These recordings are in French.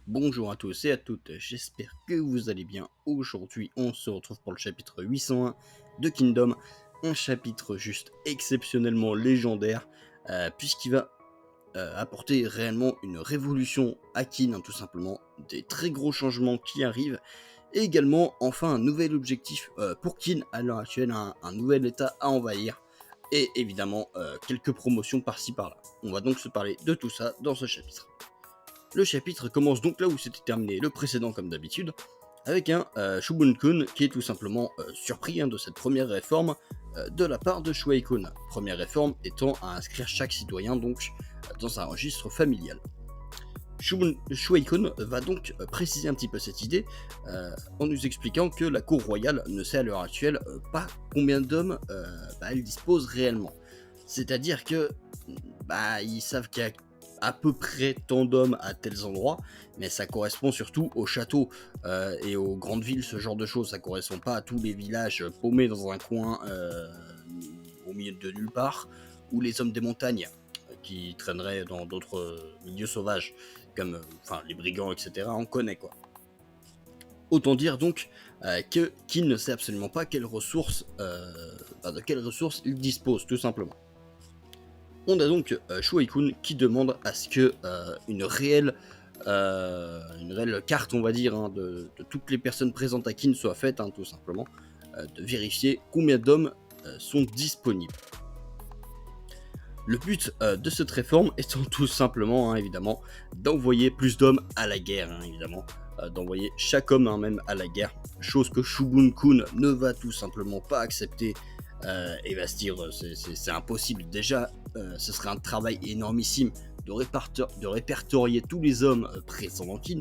Bonjour à tous et à toutes, j'espère que vous allez bien. Aujourd'hui, on se retrouve pour le chapitre 801 de Kingdom, un chapitre juste exceptionnellement légendaire, puisqu'il va apporter réellement une révolution à Kin, hein, tout simplement, des très gros changements qui arrivent, et également, enfin, un nouvel objectif pour Kin à l'heure actuelle, un nouvel état à envahir, et évidemment, quelques promotions par-ci par-là. On va donc se parler de tout ça dans ce chapitre. Le chapitre commence donc là où s'était terminé le précédent comme d'habitude, avec un Shubun-kun qui est tout simplement surpris de cette première réforme de la part de Shuei-kun. Première réforme étant à inscrire chaque citoyen donc dans un registre familial. Shuei-kun va donc préciser un petit peu cette idée en nous expliquant que la cour royale ne sait à l'heure actuelle pas combien d'hommes elle dispose réellement. C'est-à-dire que ils savent qu'il y a à peu près tant d'hommes à tels endroits, mais ça correspond surtout aux châteaux et aux grandes villes, ce genre de choses. Ça correspond pas à tous les villages paumés dans un coin au milieu de nulle part, ou les hommes des montagnes qui traîneraient dans d'autres milieux sauvages, comme les brigands, etc. On connaît quoi. Autant dire donc qu'il ne sait absolument pas de quelles ressources il dispose, tout simplement. On a donc Shuei-kun qui demande à ce que une réelle carte, on va dire, de toutes les personnes présentes à Kin soit faite, tout simplement, de vérifier combien d'hommes sont disponibles. Le but de cette réforme étant tout simplement, évidemment, d'envoyer plus d'hommes à la guerre, évidemment, d'envoyer chaque homme même à la guerre, chose que Shubun-kun ne va tout simplement pas accepter et va se dire c'est impossible. Déjà, ce serait un travail énormissime de répertorier tous les hommes présents dans Kin,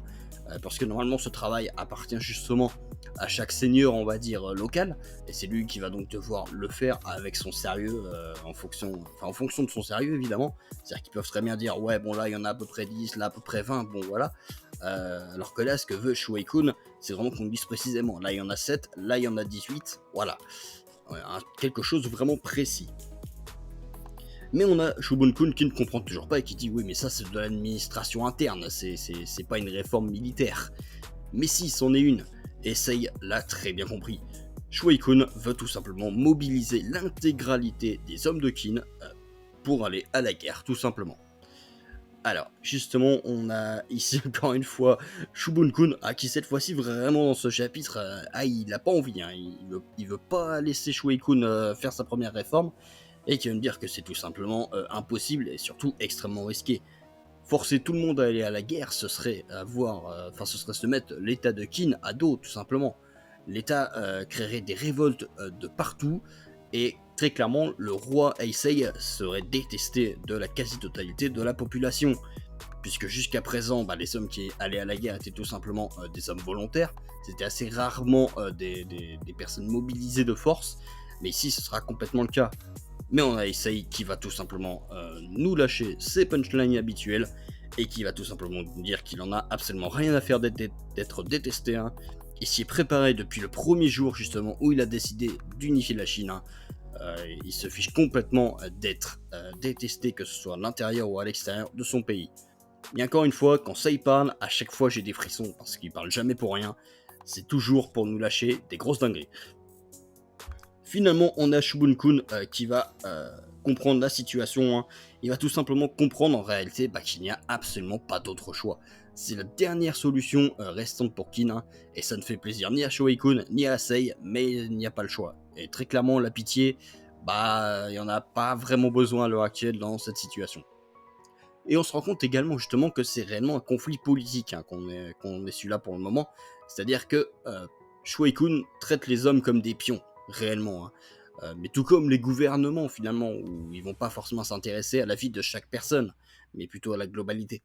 parce que normalement ce travail appartient justement à chaque seigneur, on va dire, local, et c'est lui qui va donc devoir le faire avec son sérieux, en fonction de son sérieux évidemment. C'est-à-dire qu'ils peuvent très bien dire ouais bon là il y en a à peu près 10, là à peu près 20, bon voilà. Alors que là ce que veut Shuei-kun, c'est vraiment qu'on dise précisément, là il y en a 7, là il y en a 18, voilà. Ouais, quelque chose de vraiment précis. Mais on a Shubun-kun qui ne comprend toujours pas et qui dit oui mais ça c'est de l'administration interne, c'est pas une réforme militaire. Mais si c'en est une, et Sei l'a très bien compris. Shuei-kun veut tout simplement mobiliser l'intégralité des hommes de Kin pour aller à la guerre, tout simplement. Alors, justement, on a ici encore une fois Shubun-kun, qui cette fois-ci, vraiment dans ce chapitre, il a pas envie, il veut pas laisser Shuei-kun faire sa première réforme, et qui va me dire que c'est tout simplement impossible et surtout extrêmement risqué. Forcer tout le monde à aller à la guerre, ce serait ce serait se mettre l'état de Qin à dos, tout simplement. L'état créerait des révoltes de partout, et très clairement, le roi Heisei serait détesté de la quasi-totalité de la population. Puisque jusqu'à présent, les hommes qui allaient à la guerre étaient tout simplement des hommes volontaires. C'était assez rarement des personnes mobilisées de force, mais ici ce sera complètement le cas. Mais on a Issei qui va tout simplement nous lâcher ses punchlines habituelles et qui va tout simplement nous dire qu'il en a absolument rien à faire d'être détesté. Il s'y est préparé depuis le premier jour justement où il a décidé d'unifier la Chine. Il se fiche complètement d'être détesté, que ce soit à l'intérieur ou à l'extérieur de son pays. Et encore une fois, quand Sei parle, à chaque fois j'ai des frissons parce qu'il parle jamais pour rien. C'est toujours pour nous lâcher des grosses dingueries. Finalement, on a Shubun-kun qui va comprendre la situation. Il va tout simplement comprendre en réalité qu'il n'y a absolument pas d'autre choix. C'est la dernière solution restante pour Kin, et ça ne fait plaisir ni à Shuei-kun ni à Sei, mais il n'y a pas le choix. Et très clairement, la pitié, il n'y en a pas vraiment besoin à l'heure actuelle dans cette situation. Et on se rend compte également justement que c'est réellement un conflit politique qu'on est celui-là pour le moment. C'est-à-dire que Shuei-kun traite les hommes comme des pions, réellement. Mais tout comme les gouvernements finalement, où ils vont pas forcément s'intéresser à la vie de chaque personne, mais plutôt à la globalité.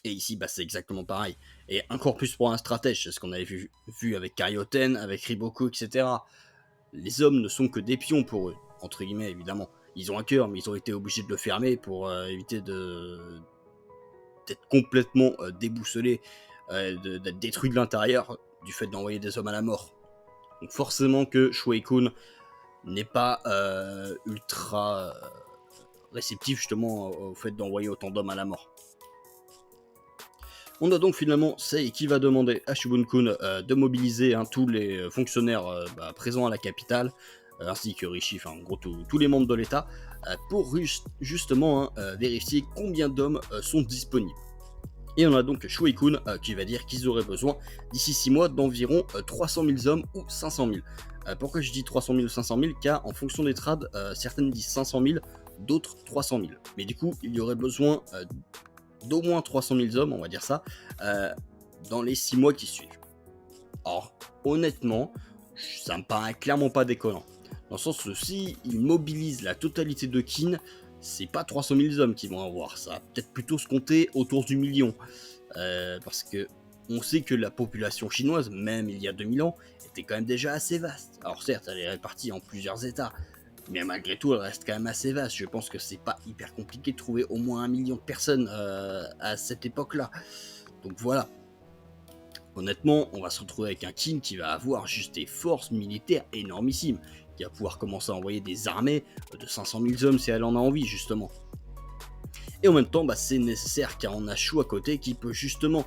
Et ici, c'est exactement pareil. Et encore plus pour un stratège, c'est ce qu'on avait vu avec Karyoten, avec Riboku, etc. Les hommes ne sont que des pions pour eux, entre guillemets évidemment. Ils ont un cœur, mais ils ont été obligés de le fermer pour éviter d'être complètement déboussolés, d'être détruits de l'intérieur du fait d'envoyer des hommes à la mort. Donc forcément que Shuei-kun n'est pas ultra réceptif justement au fait d'envoyer autant d'hommes à la mort. On a donc finalement Sei qui va demander à Shibun-kun de mobiliser tous les fonctionnaires présents à la capitale, ainsi que Rishi, enfin en gros tous les membres de l'État, pour justement vérifier combien d'hommes sont disponibles. Et on a donc Shuei-kun qui va dire qu'ils auraient besoin d'ici 6 mois d'environ 300 000 hommes ou 500 000. Pourquoi je dis 300 000 ou 500 000? Car en fonction des trades, certaines disent 500 000, d'autres 300 000. Mais du coup, il y aurait besoin d'au moins 300 000 hommes, on va dire ça, dans les 6 mois qui suivent. Or, honnêtement, ça me paraît clairement pas déconnant. Dans le sens où si ils mobilisent la totalité de Qin, c'est pas 300 000 hommes qui vont avoir, ça va peut-être plutôt se compter autour du million. Parce que on sait que la population chinoise, même il y a 2000 ans, était quand même déjà assez vaste. Alors certes, elle est répartie en plusieurs états, mais malgré tout, elle reste quand même assez vaste. Je pense que c'est pas hyper compliqué de trouver au moins 1 million de personnes à cette époque-là. Donc voilà. Honnêtement, on va se retrouver avec un Qin qui va avoir juste des forces militaires énormissimes, qui va pouvoir commencer à envoyer des armées de 500 000 hommes si elle en a envie, justement. Et en même temps, c'est nécessaire car on a Shu à côté qui peut justement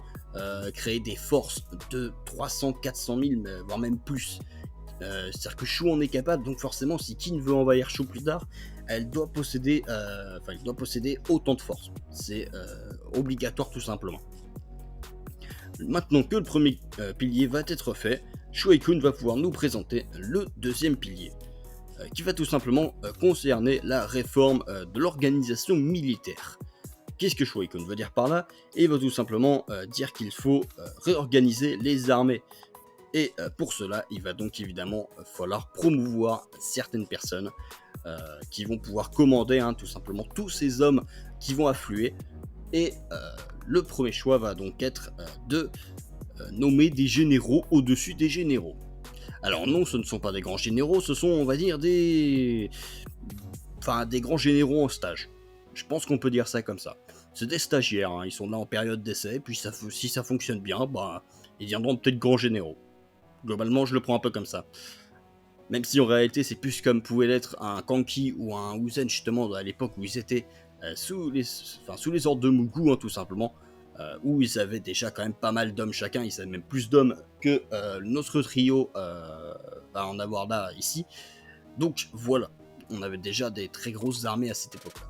créer des forces de 300, 400 000, voire même plus. C'est-à-dire que Shu en est capable, donc forcément, si Qin veut envahir Shu plus tard, il doit posséder autant de force. C'est obligatoire tout simplement. Maintenant que le premier pilier va être fait, Shuei-kun va pouvoir nous présenter le deuxième pilier, qui va tout simplement concerner la réforme de l'organisation militaire. Qu'est-ce que Shuei-kun veut dire par là? Il va tout simplement dire qu'il faut réorganiser les armées. Et pour cela, il va donc évidemment falloir promouvoir certaines personnes qui vont pouvoir commander tout simplement tous ces hommes qui vont affluer. Et le premier choix va donc être de nommer des généraux au-dessus des généraux. Alors non, ce ne sont pas des grands généraux, ce sont, on va dire, des grands généraux en stage. Je pense qu'on peut dire ça comme ça. C'est des stagiaires, ils sont là en période d'essai, puis si ça fonctionne bien, ils deviendront peut-être grands généraux. Globalement, je le prends un peu comme ça. Même si en réalité, c'est plus comme pouvait l'être un Kanki ou un Uzen, justement, à l'époque où ils étaient sous les ordres de Mugu, tout simplement, où ils avaient déjà quand même pas mal d'hommes chacun, ils avaient même plus d'hommes que notre trio va en avoir là, ici. Donc voilà, on avait déjà des très grosses armées à cette époque-là.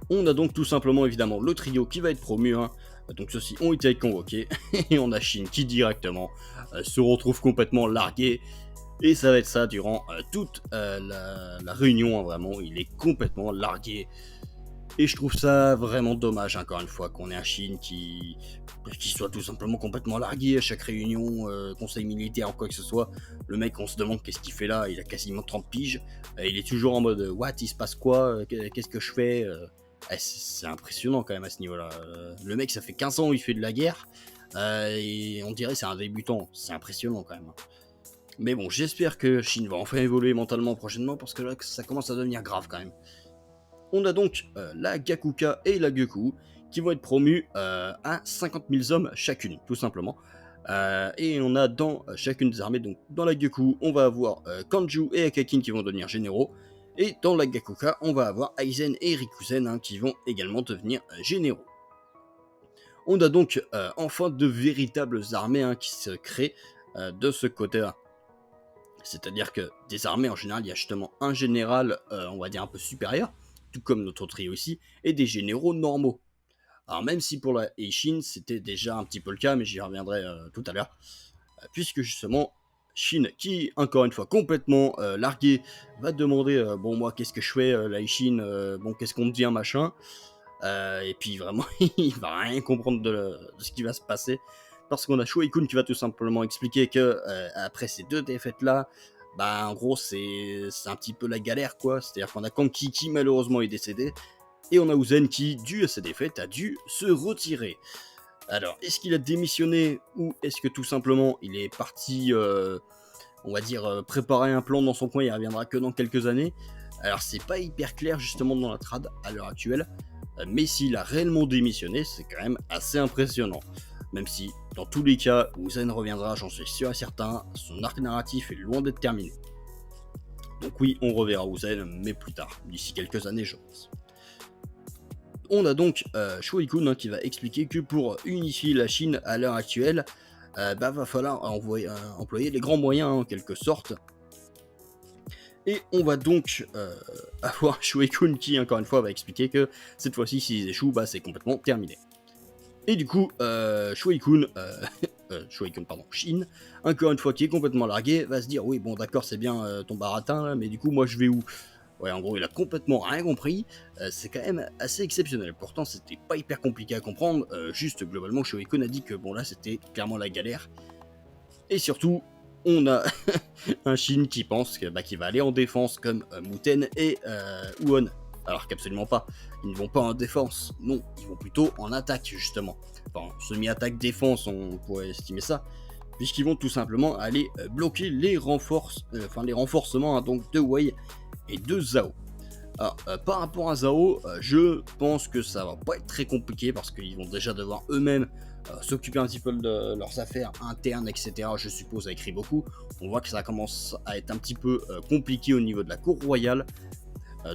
On a donc tout simplement évidemment le trio qui va être promu, donc ceux-ci ont été convoqués, et on a Shin qui directement se retrouve complètement largué, et ça va être ça durant toute la réunion, vraiment, il est complètement largué. Et je trouve ça vraiment dommage, encore une fois, qu'on ait un Shin qui soit tout simplement complètement largué à chaque réunion, conseil militaire ou quoi que ce soit. Le mec, on se demande qu'est-ce qu'il fait là, il a quasiment 30 piges, il est toujours en mode « What, il se passe quoi, qu'est-ce que je fais ?» C'est impressionnant quand même à ce niveau-là. Le mec, ça fait 15 ans où il fait de la guerre, et on dirait c'est un débutant. C'est impressionnant quand même. Mais bon, j'espère que Shin va enfin évoluer mentalement prochainement, parce que là, ça commence à devenir grave quand même. On a donc la Gakuka et la Gyoku qui vont être promus à 50 000 hommes chacune, tout simplement. Et on a dans chacune des armées, donc dans la Gyoku, on va avoir Kanju et Akakin qui vont devenir généraux. Et dans la Gakuka, on va avoir Aizen et Rikuzen qui vont également devenir généraux. On a donc enfin de véritables armées qui se créent de ce côté-là. C'est-à-dire que des armées, en général, il y a justement un général, on va dire un peu supérieur, tout comme notre trio ici, et des généraux normaux. Alors même si pour la Eishin, c'était déjà un petit peu le cas, mais j'y reviendrai tout à l'heure, puisque justement, Shin, qui, encore une fois, complètement largué, va demander bon, moi, qu'est-ce que je fais, la Eishin, bon, qu'est-ce qu'on devient, machin. Et puis vraiment, il va rien comprendre de ce qui va se passer, parce qu'on a Shuei-kun qui va tout simplement expliquer que après ces deux défaites-là, en gros, c'est un petit peu la galère, quoi. C'est-à-dire qu'on a Kanki qui, malheureusement, est décédé, et on a Uzen qui, dû à ses défaites, a dû se retirer. Alors, est-ce qu'il a démissionné, ou est-ce que tout simplement il est parti, on va dire, préparer un plan dans son coin, il reviendra que dans quelques années? Alors, c'est pas hyper clair justement dans la trad à l'heure actuelle, mais s'il a réellement démissionné, c'est quand même assez impressionnant. Même si, dans tous les cas, Uzen reviendra, j'en suis sûr et certain, son arc narratif est loin d'être terminé. Donc oui, on reverra Uzen, mais plus tard, d'ici quelques années, je pense. On a donc Shuai-kun qui va expliquer que pour unifier la Chine à l'heure actuelle, va falloir employer les grands moyens en quelque sorte. Et on va donc avoir Shuai-kun qui, encore une fois, va expliquer que cette fois-ci, s'ils échouent, c'est complètement terminé. Et du coup, Shuai-kun, Shin, encore une fois, qui est complètement largué, va se dire, oui, bon, d'accord, c'est bien ton baratin, là, mais du coup, moi, je vais où? Ouais, en gros, il a complètement rien compris. C'est quand même assez exceptionnel. Pourtant, c'était pas hyper compliqué à comprendre. Juste, globalement, Shuai-kun a dit que, bon, là, c'était clairement la galère. Et surtout, on a un Shin qui pense qu'il va aller en défense comme Muten et Won. Alors qu'absolument pas. Ils ne vont pas en défense. Non, ils vont plutôt en attaque, justement. Enfin, semi-attaque-défense, on pourrait estimer ça. Puisqu'ils vont tout simplement aller bloquer les renforcements donc de Wei et de Zhao. Alors, par rapport à Zhao, je pense que ça va pas être très compliqué parce qu'ils vont déjà devoir eux-mêmes s'occuper un petit peu de leurs affaires internes, etc. Je suppose avec Riboku. On voit que ça commence à être un petit peu compliqué au niveau de la cour royale.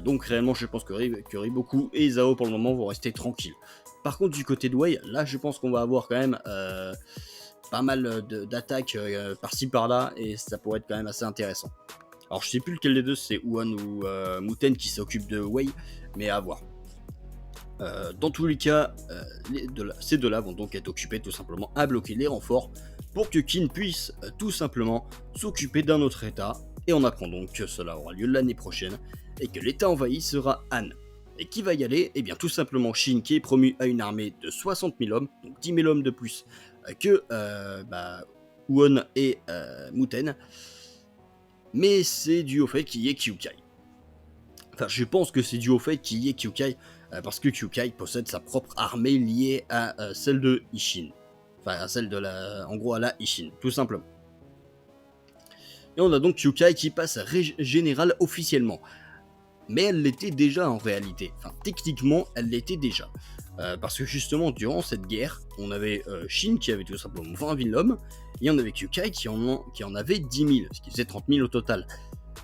Donc réellement, je pense que Riboku et Zhao pour le moment vont rester tranquilles. Par contre, du côté de Wei, là, je pense qu'on va avoir quand même pas mal d'attaques par-ci par-là et ça pourrait être quand même assez intéressant. Alors je sais plus lequel des deux, c'est Won ou Muten qui s'occupe de Wei, mais à voir. Dans tous les cas, ces deux-là vont donc être occupés tout simplement à bloquer les renforts pour que Qin puisse tout simplement s'occuper d'un autre état. Et on apprend donc que cela aura lieu l'année prochaine et que l'état envahi sera Han. Et qui va y aller? Eh bien tout simplement Qin qui est promu à une armée de 60 000 hommes, donc 10 000 hommes de plus que Won et Muten. Mais c'est dû au fait qu'il y ait Kyukai. Enfin, je pense que c'est dû au fait qu'il y ait Kyukai, parce que Kyukai possède sa propre armée liée à celle de Isshin. Enfin, à celle de en gros à la Isshin, tout simplement. Et on a donc Kyukai qui passe général officiellement. Mais elle l'était déjà en réalité. Enfin, techniquement, elle l'était déjà. Parce que justement, durant cette guerre, on avait Shin qui avait tout simplement 20 000 hommes, et on avait Kyukai qui en avait 10 000, ce qui faisait 30 000 au total.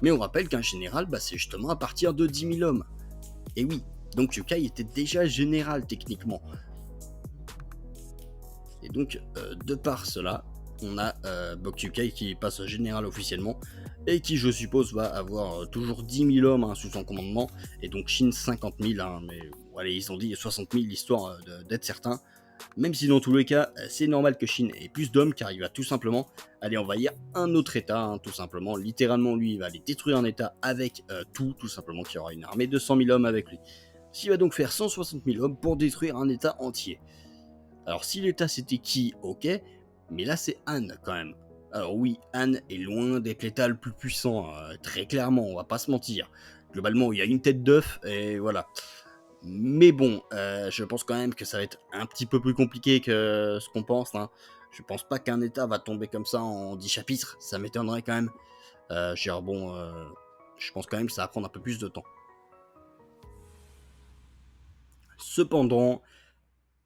Mais on rappelle qu'un général, c'est justement à partir de 10 000 hommes. Et oui, donc Kyukai était déjà général techniquement. Et donc, de par cela, on a Kyukai qui passe général officiellement, et qui, je suppose, va avoir toujours 10 000 hommes sous son commandement, et donc Shin 50 000, mais allez, ils ont dit 60 000 histoire d'être certain. Même si dans tous les cas, c'est normal que Shin ait plus d'hommes, car il va tout simplement aller envahir un autre état, tout simplement. Littéralement, lui, il va aller détruire un état avec tout simplement, qu'il y aura une armée de 100 000 hommes avec lui. S'il va donc faire 160 000 hommes pour détruire un état entier. Alors si l'état c'était qui, ok, mais là c'est Han quand même. Alors oui, Han est loin d'être l'état le plus puissant, très clairement, on va pas se mentir. Globalement, il y a une tête d'œuf, et voilà. Mais bon, je pense quand même que ça va être un petit peu plus compliqué que ce qu'on pense. Je pense pas qu'un état va tomber comme ça en 10 chapitres, ça m'étonnerait quand même. Je pense quand même que ça va prendre un peu plus de temps. Cependant,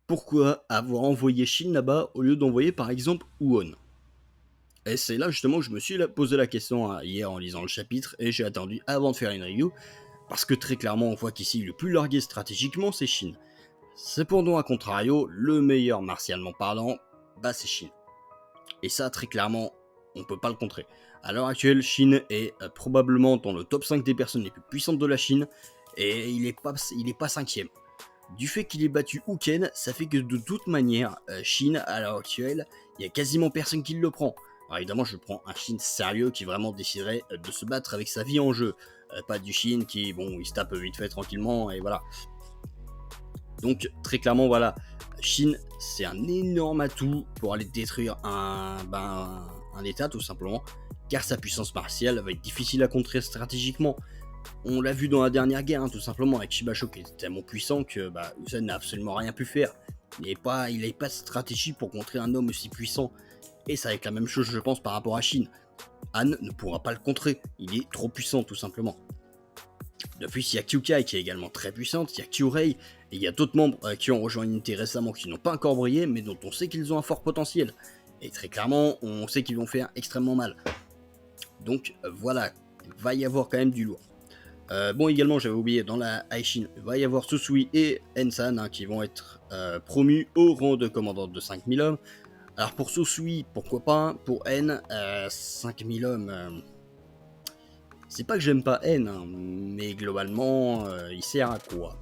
pourquoi avoir envoyé Shin là-bas au lieu d'envoyer par exemple Won? Et c'est là justement que je me suis posé la question hier en lisant le chapitre, et j'ai attendu avant de faire une review, parce que très clairement on voit qu'ici le plus largué stratégiquement c'est Shin. Cependant, à contrario, le meilleur martialement parlant, c'est Shin. Et ça, très clairement, on peut pas le contrer. À l'heure actuelle, Shin est probablement dans le top 5 des personnes les plus puissantes de la Chine, et il est pas 5ème. Du fait qu'il ait battu Huken, ça fait que de toute manière, Shin, à l'heure actuelle, il y a quasiment personne qui le prend. Alors évidemment, je prends un Shin sérieux qui vraiment déciderait de se battre avec sa vie en jeu. Pas du Shin qui, il se tape vite fait tranquillement, et voilà. Donc très clairement, voilà, Shin, c'est un énorme atout pour aller détruire un état tout simplement, car sa puissance martiale va être difficile à contrer stratégiquement. On l'a vu dans la dernière guerre, tout simplement, avec Shibasho qui était tellement puissant que Usopp n'a absolument rien pu faire. Il n'avait pas de stratégie pour contrer un homme aussi puissant. Et ça va être la même chose, je pense, par rapport à Shin. Han ne pourra pas le contrer, il est trop puissant, tout simplement. De plus, il y a Kyukai qui est également très puissante, il y a Kyurei, et il y a d'autres membres qui ont rejoint l'unité récemment qui n'ont pas encore brillé, mais dont on sait qu'ils ont un fort potentiel. Et très clairement, on sait qu'ils vont faire extrêmement mal. Donc voilà, il va y avoir quand même du lourd. Bon, également, j'avais oublié, dans la Aishin, il va y avoir Susui et Ensan hein, qui vont être promus au rang de commandant de 5000 hommes. Alors pour Susui, pourquoi pas, pour N, 5000 hommes, c'est pas que j'aime pas N, hein, mais globalement, il sert à quoi?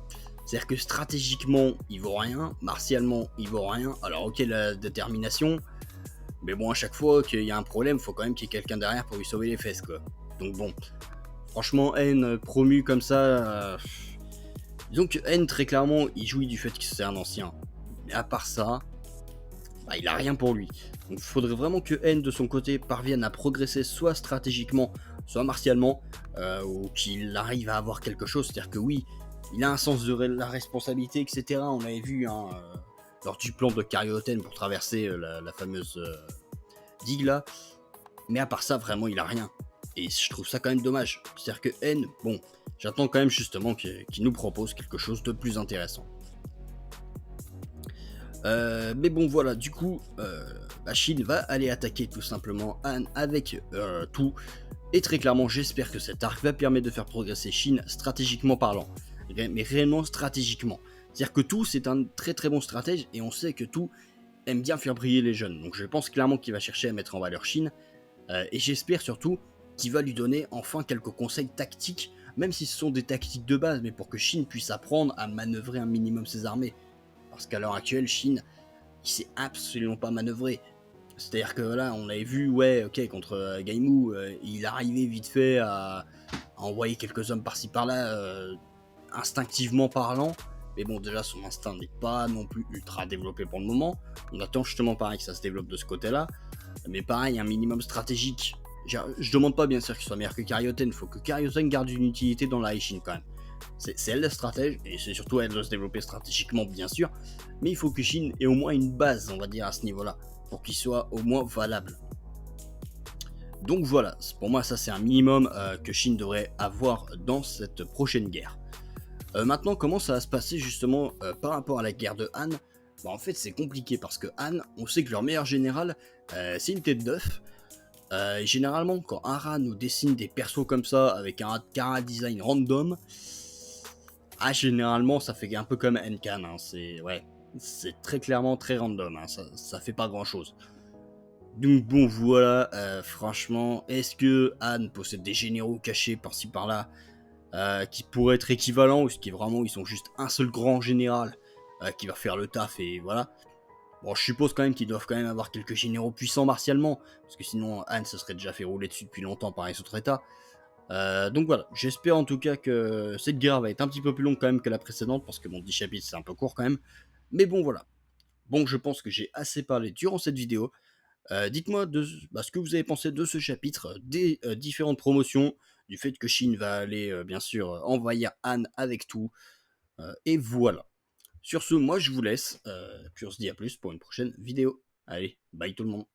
C'est-à-dire que stratégiquement, il vaut rien, martialement, il vaut rien. Alors ok, la détermination, mais bon, à chaque fois qu'il y a un problème, faut quand même qu'il y ait quelqu'un derrière pour lui sauver les fesses, quoi. Donc bon, franchement, N promu comme ça, disons que N, très clairement, il jouit du fait que c'est un ancien. Mais à part ça, bah, il a rien pour lui. Donc il faudrait vraiment que N, de son côté, parvienne à progresser soit stratégiquement, soit martialement, ou qu'il arrive à avoir quelque chose. C'est-à-dire que oui, il a un sens de la responsabilité, etc. On l'avait vu hein, lors du plan de Karyoten pour traverser la fameuse digue là. Mais à part ça, vraiment, il a rien. Et je trouve ça quand même dommage. C'est-à-dire que N, bon, j'attends quand même justement qu'il nous propose quelque chose de plus intéressant. Mais bon, voilà, du coup, Shin va aller attaquer tout simplement Han avec tout. Et très clairement, j'espère que cet arc va permettre de faire progresser Shin stratégiquement parlant. Mais réellement stratégiquement. C'est-à-dire que tout, c'est un très très bon stratège et on sait que tout aime bien faire briller les jeunes. Donc je pense clairement qu'il va chercher à mettre en valeur Shin. Et j'espère surtout qu'il va lui donner enfin quelques conseils tactiques, même si ce sont des tactiques de base, mais pour que Shin puisse apprendre à manœuvrer un minimum ses armées. Parce qu'à l'heure actuelle, Shin, il sait absolument pas manœuvrer. C'est-à-dire que là, on avait vu, ouais, ok, contre Gaimu, il arrivait vite fait à envoyer quelques hommes par-ci par-là, instinctivement parlant. Mais bon, déjà, son instinct n'est pas non plus ultra développé pour le moment. On attend justement pareil que ça se développe de ce côté-là. Mais pareil, un minimum stratégique. Je demande pas bien sûr qu'il soit meilleur que Karyoten, il faut que Karyoten garde une utilité dans la Aishin quand même. C'est elle la stratège, et c'est surtout elle de se développer stratégiquement bien sûr, mais il faut que Shin ait au moins une base, on va dire, à ce niveau-là, pour qu'il soit au moins valable. Donc voilà, pour moi ça c'est un minimum que Shin devrait avoir dans cette prochaine guerre. Maintenant, comment ça va se passer justement par rapport à la guerre de Han? Bah, en fait c'est compliqué parce que Han, on sait que leur meilleur général, c'est une tête d'œuf. Et généralement, quand Hara nous dessine des persos comme ça, avec un cara design random, généralement, ça fait un peu comme Enkan, hein, c'est très clairement très random, hein, ça fait pas grand chose. Donc bon, voilà, franchement, est-ce que Han possède des généraux cachés par-ci par-là, qui pourraient être équivalents, ou est-ce qu'ils vraiment, ils sont juste un seul grand général, qui va faire le taf, et voilà. Bon, je suppose quand même qu'ils doivent quand même avoir quelques généraux puissants martialement, parce que sinon Han se serait déjà fait rouler dessus depuis longtemps par les autres états. Donc voilà, j'espère en tout cas que cette guerre va être un petit peu plus longue quand même que la précédente, parce que bon, 10 chapitres c'est un peu court quand même. Mais bon voilà. Bon, je pense que j'ai assez parlé durant cette vidéo. Dites-moi ce que vous avez pensé de ce chapitre, des différentes promotions, du fait que Shin va aller bien sûr envahir Han avec tout. Et voilà. Sur ce, moi je vous laisse, puis on se dit à plus pour une prochaine vidéo. Allez, bye tout le monde.